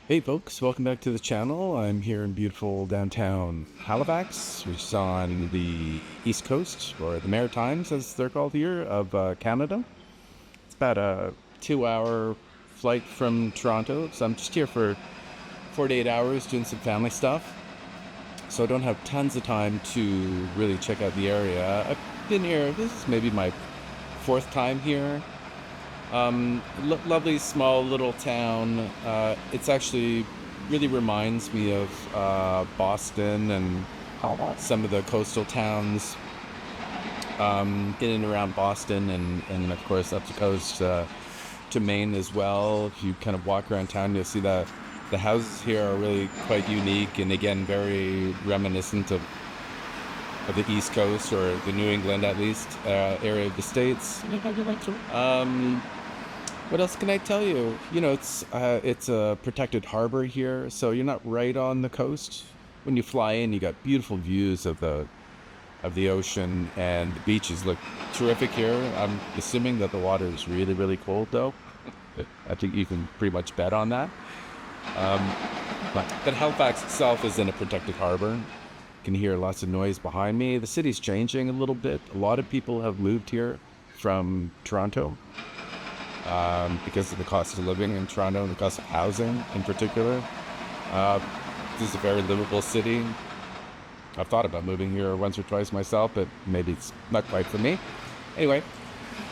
Hey folks, welcome back to the channel. I'm here in beautiful downtown Halifax, which is on the east coast, or the Maritimes as they're called here, of Canada. It's about a 2 hour flight from Toronto, so I'm just here for 48 hours doing some family stuff. So I don't have tons of time to really check out the area. I've been here, this is maybe my fourth time here. Lovely small little town. It's actually really reminds me of Boston and some of the coastal towns in and around Boston, and of course up the coast to Maine as well. If you kind of walk around town, you'll see that the houses here are really quite unique and again very reminiscent of the East Coast, or the New England at least, area of the States. What else can I tell you? You know, it's a protected harbor here, so you're not right on the coast. When you fly in, you got beautiful views of the ocean, and the beaches look terrific here. I'm assuming that the water is really, really cold, though. I think you can pretty much bet on that. Um, but Halifax itself is in a protected harbor. You can hear lots of noise behind me. The city's changing a little bit. A lot of people have moved here from Toronto, because of the cost of living in Toronto and the cost of housing in particular. Uh, this is a very livable city. I've thought about moving here once or twice myself, but maybe it's not quite for me. Anyway,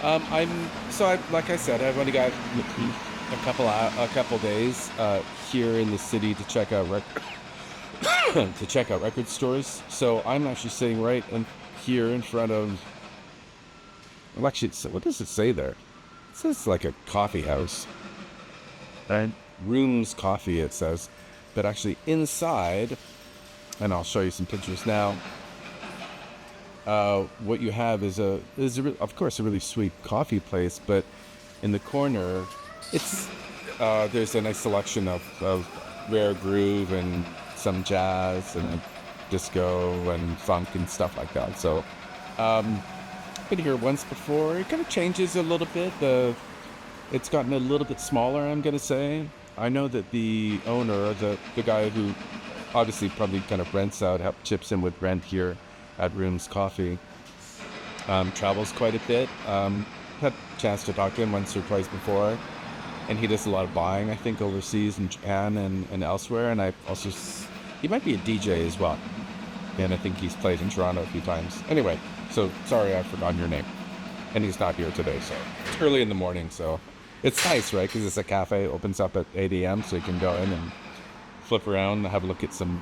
like I said, I've only got a couple days here in the city to check out to check out record stores. So I'm actually sitting here in front of. Well, actually, what does it say there? It says like a coffee house. And Rooms Coffee, it says. But actually inside, and I'll show you some pictures now, what you have is of course a really sweet coffee place, but in the corner, there's a nice selection of rare groove and some jazz and disco and funk and stuff like that. So, been here once before. It kind of changes a little bit. It's gotten a little bit smaller, I'm gonna say. I know that the owner, the guy who obviously probably kind of chips in with rent here at Rooms Coffee, travels quite a bit. Had a chance to talk to him once or twice before, and he does a lot of buying, I think, overseas in Japan and elsewhere. And he might be a DJ as well, and I think he's played in Toronto a few times. Anyway, so sorry I've forgotten your name, and he's not here today, so it's early in the morning, so it's nice, right? Because it's a cafe, opens up at 8 a.m., so you can go in and flip around and have a look at some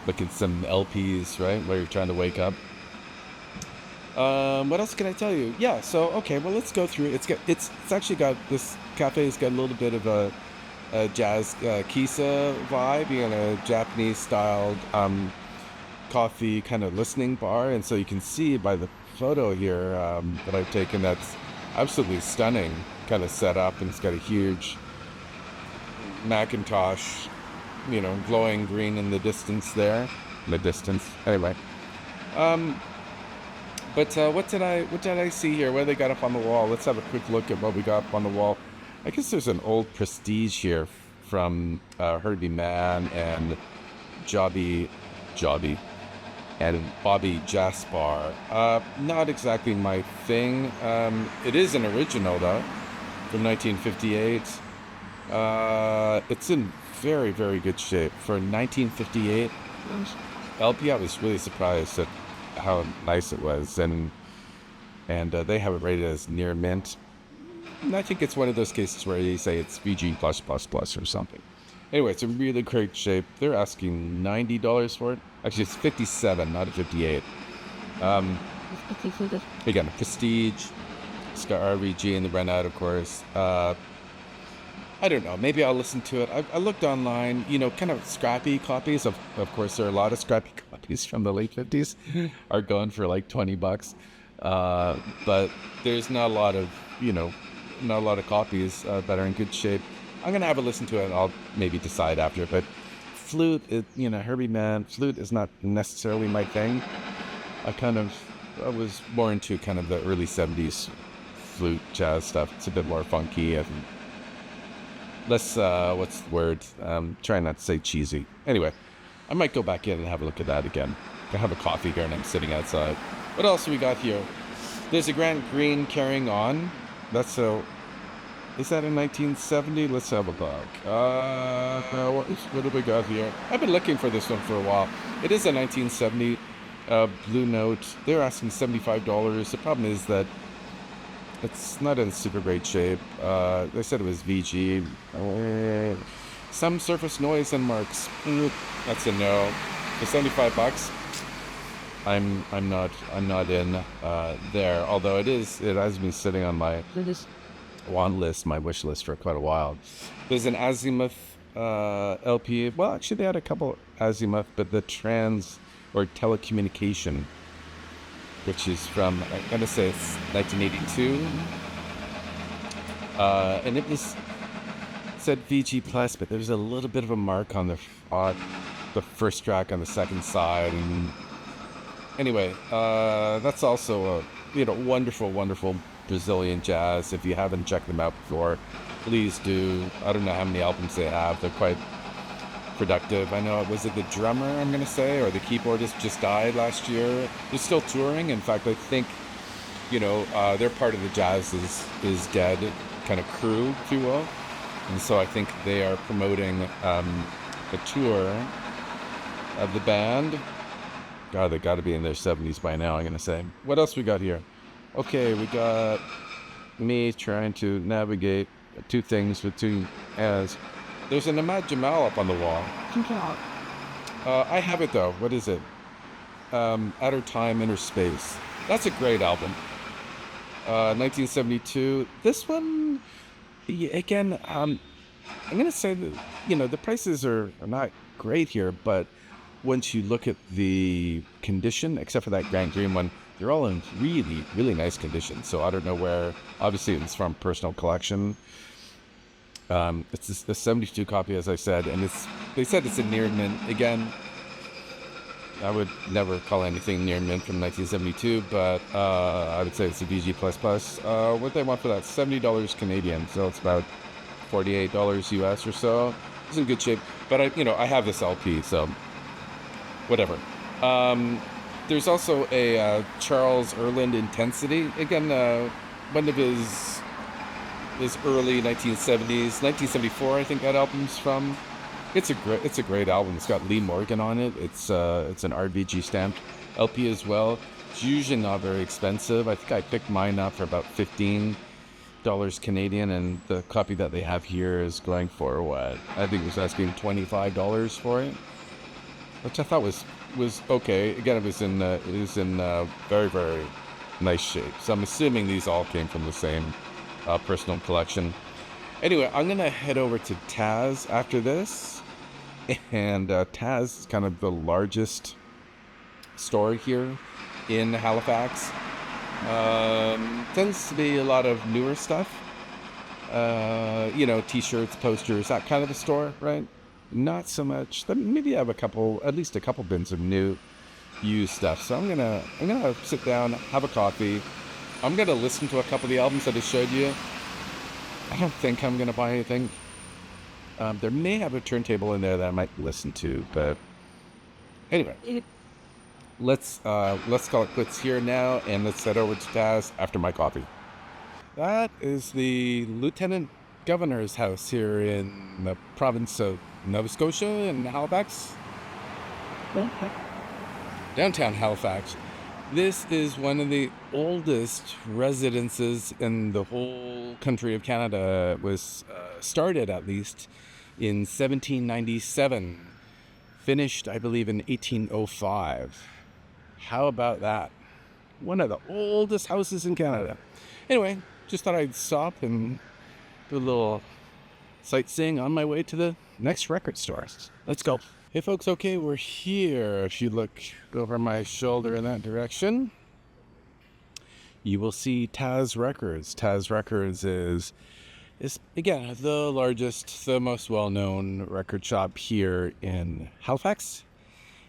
LPs, right, while you're trying to wake up. What else can I tell you? Yeah, so okay, well, let's go through it. It's actually got, this cafe's got a little bit of a jazz kisa vibe, you know, a Japanese styled coffee kind of listening bar. And so you can see by the photo here that I've taken, that's absolutely stunning kind of set up, and it's got a huge Macintosh, you know, glowing green in the distance there. Anyway. But what did I see here? What do they got up on the wall? Let's have a quick look at what we got up on the wall. I guess there's an old Prestige here from Herbie Mann and Jobby and Bobby Jaspar. Not exactly my thing. It is an original though, from 1958. It's in very, very good shape for 1958 LP. I was really surprised at how nice it was, and they have it rated as near mint. And I think it's one of those cases where they say it's VG+++ or something. Anyway, it's in really great shape. They're asking $90 for it. Actually, it's 57, not a 58. Again, Prestige. It's got RVG and the Renault, of course. I don't know. Maybe I'll listen to it. I looked online, you know, kind of scrappy copies. Of course, there are a lot of scrappy copies from the late 50s are going for like $20. But there's not a lot of, not a lot of copies that are in good shape. I'm going to have a listen to it, and I'll maybe decide after. But flute, Herbie Mann, flute is not necessarily my thing. I was more into kind of the early 70s flute jazz stuff. It's a bit more funky, and less what's the word? Trying not to say cheesy. Anyway, I might go back in and have a look at that again. I have a coffee here and I'm sitting outside. What else do we got here? There's a Grant Green carrying on. That's a. Is that in 1970? Let's have a look. What do we got here? I've been looking for this one for a while. It is a 1970 Blue Note. They're asking $75. The problem is that it's not in super great shape. They said it was VG. Some surface noise and marks. That's a no. For $75, I'm not in there. Although it has been sitting on my want list, my wish list for quite a while. There's an Azimuth LP. Well, actually, they had a couple Azimuth, but the trans or telecommunication, which is from, I'm gonna say it's 1982, and it said VG plus, but there was a little bit of a mark on the first track on the second side, and anyway, that's also a wonderful Brazilian jazz. If you haven't checked them out before, please do. I don't know how many albums they have. They're quite productive. I know, was it the drummer, I'm going to say, or the keyboardist just died last year. They're still touring. In fact, I think, they're part of the Jazz is Dead kind of crew, if you will. And so I think they are promoting a tour of the band. God, they got to be in their 70s by now, I'm going to say. What else we got here? Okay, we got me trying to navigate two things with two as. There's an Ahmad Jamal up on the wall. I have it though. What is it? Outer Time, Inner Space. That's a great album. 1972. This one, again, I'm going to say that, the prices are not great here, but once you look at the condition, except for that Grant Green one, they're all in really, really nice condition. So I don't know where. Obviously, it's from personal collection. It's the 72 copy, as I said, and they said it's a near mint. Again, I would never call anything near mint from 1972, but I would say it's a VG++. What they want for that? $70 Canadian, so it's about $48 US or so. It's in good shape, but I have this LP, so whatever. There's also a Charles Erland Intensity. Again, one of his early 1970s, 1974, I think that album's from. It's a great album. It's got Lee Morgan on it. It's an RBG stamped LP as well. It's usually not very expensive. I think I picked mine up for about $15 Canadian, and the copy that they have here is going for what? I think it was asking $25 for it, which I thought was okay. Again, it was in very, very nice shape. So I'm assuming these all came from the same personal collection. Anyway, I'm gonna head over to Taz after this, and Taz is kind of the largest store here in Halifax. Tends to be a lot of newer stuff. T-shirts, posters, that kind of a store, right? Not so much. Maybe I have at least a couple bins of new, used stuff. So I'm gonna sit down, have a coffee. I'm gonna listen to a couple of the albums that I showed you. I don't think I'm gonna buy anything. There may have a turntable in there that I might listen to, but anyway, let's call it quits here now, and let's head over to Taz after my coffee. That is the Lieutenant Governor's house here in the province of Nova Scotia in Halifax. Downtown Halifax. This is one of the oldest residences in the whole country of Canada. It was started, at least, in 1797. Finished, I believe, in 1805. How about that? One of the oldest houses in Canada. Anyway, just thought I'd stop and do a little sightseeing on my way to the next record store. Let's go. Hey folks, okay, we're here. If you look over my shoulder in that direction, you will see Taz Records. Taz Records is again the largest, the most well-known record shop here in Halifax.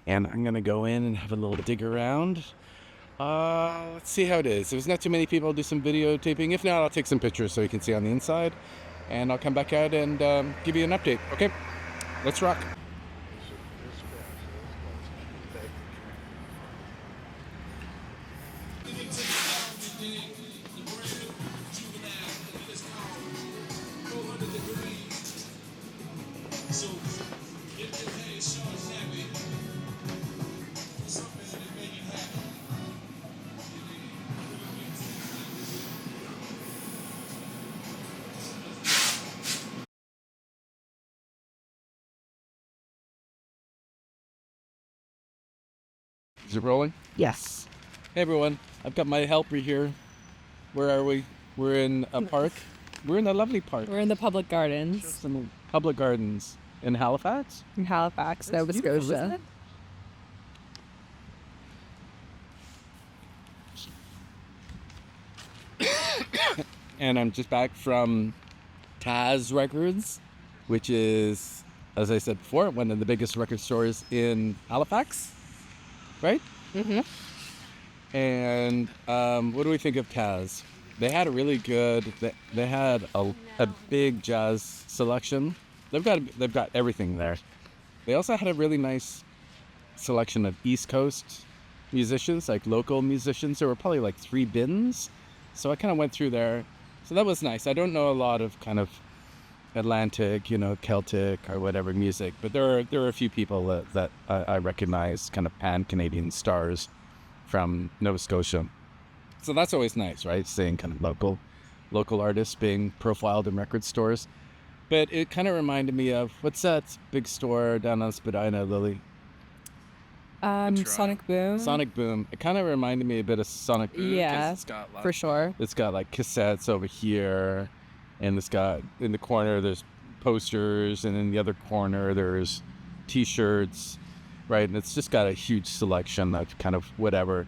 And I'm gonna go in and have a little dig around. Let's see how it is. If there's not too many people, I'll do some videotaping. If not, I'll take some pictures so you can see on the inside. and I'll come back out and give you an update. Okay, let's rock. Is it rolling? Yes. Hey everyone, I've got my helper here. Where are we? We're in a park. We're in a lovely park. We're in the public gardens Some public gardens in Halifax. in Halifax, Nova beautiful, isn't Scotia. it? And I'm just back from Taz Records, which is, as I said before, one of the biggest record stores in Halifax, right? Mm-hmm. And what do we think of Taz? They had a really good. They had a big jazz selection. They've got everything there. They also had a really nice selection of East Coast musicians, like local musicians. There were probably like 3 bins, so I kind of went through there. So that was nice. I don't know a lot of kind of Atlantic, Celtic or whatever music, but there are a few people that I recognize, kind of pan-Canadian stars from Nova Scotia. So that's always nice, right? Seeing kind of local artists being profiled in record stores. But it kind of reminded me of, what's that big store down on Spadina, Lily? Sonic Boom. Sonic Boom. It kind of reminded me a bit of Sonic Boom. 'Cause Yeah, it's got for sure. It's got like cassettes over here, and it's got in the corner there's posters, and in the other corner there's T-shirts, right? And it's just got a huge selection of kind of whatever.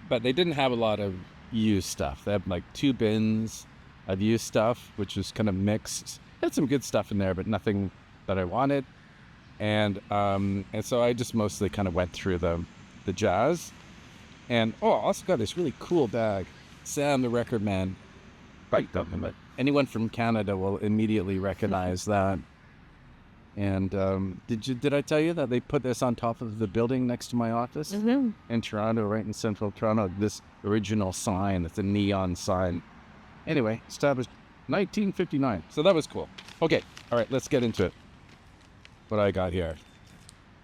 But they didn't have a lot of used stuff. They had like 2 bins of used stuff, which was kind of mixed. They had some good stuff in there, but nothing that I wanted. And so I just mostly kind of went through the jazz. And I also got this really cool bag. Sam the Record Man. Right. Anyone from Canada will immediately recognize that. And did I tell you that they put this on top of the building next to my office in Toronto, right in central Toronto? This original sign, it's a neon sign. Anyway, established 1959. So that was cool. Okay, all right, let's get into it. What I got here.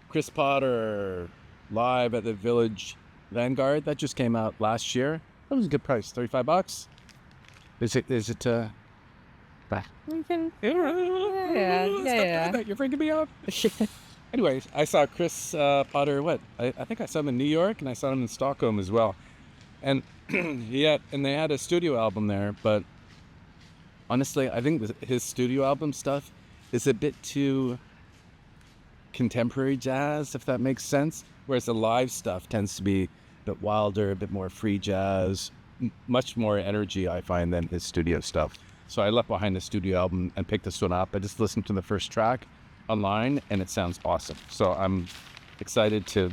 Chris Potter, live at the Village Vanguard. That just came out last year. That was a good price, $35. Is it back? We can. Yeah. You're freaking me out. Anyways, I saw Chris Potter. I think I saw him in New York, and I saw him in Stockholm as well. And they had a studio album there. But honestly, I think his studio album stuff is a bit too contemporary jazz, if that makes sense. Whereas the live stuff tends to be a bit wilder, a bit more free jazz, much more energy, I find, than his studio stuff. So I left behind the studio album and picked this one up. I just listened to the first track online, and it sounds awesome. So I'm excited to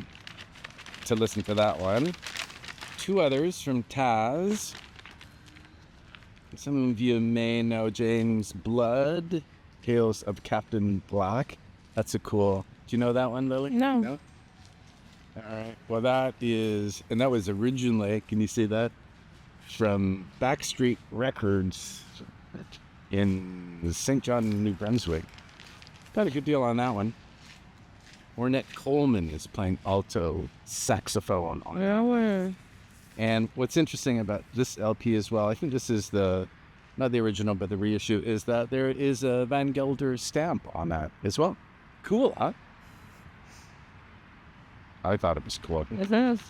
listen to that one. 2 others from Taz. Some of you may know James Blood, Tales of Captain Black. That's a cool. Do you know that one, Lily? No. All right. Well, that was originally, can you see that? From Backstreet Records in St. John, New Brunswick. Got a good deal on that one. Ornette Coleman is playing alto saxophone on it. Yeah. And what's interesting about this LP as well, I think this is not the original, but the reissue, is that there is a Van Gelder stamp on that as well. Cool, huh? I thought it was cool. It is.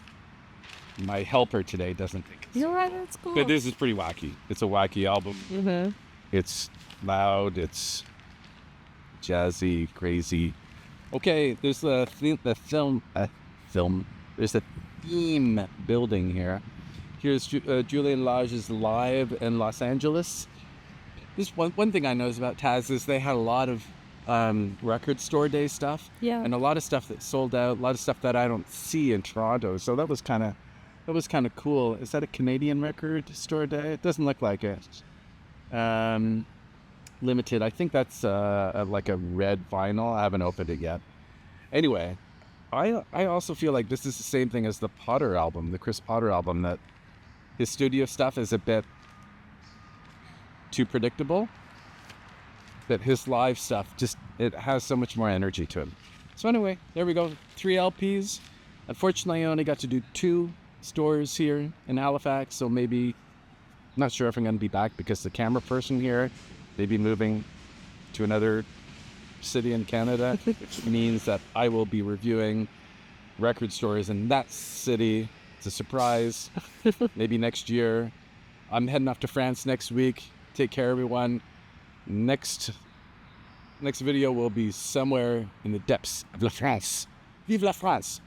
My helper today doesn't think it's You're right, it's cool. But this is pretty wacky. It's a wacky album. Mm-hmm. It's loud, it's jazzy, crazy. Okay, there's the film. There's a theme building here. Here's Julian Lage's live in Los Angeles. This one thing I noticed about Taz is they had a lot of record store day stuff. Yeah. And a lot of stuff that sold out, a lot of stuff that I don't see in Toronto. So that was kind of cool. Is that a Canadian record store day? It doesn't look like it. limited. I think that's like a red vinyl. I haven't opened it yet. Anyway, I also feel like this is the same thing as the Potter album, the Chris Potter album, that his studio stuff is a bit too predictable. That his live stuff it has so much more energy to it. So anyway, there we go. 3 LPs. Unfortunately, I only got to do 2 stores here in Halifax, so maybe, not sure if I'm going to be back because the camera person here, they'd be moving to another city in Canada, which means that I will be reviewing record stores in that city. It's a surprise. Maybe next year. I'm heading off to France next week. Take care, everyone. Next video will be somewhere in the depths of La France. Vive la France!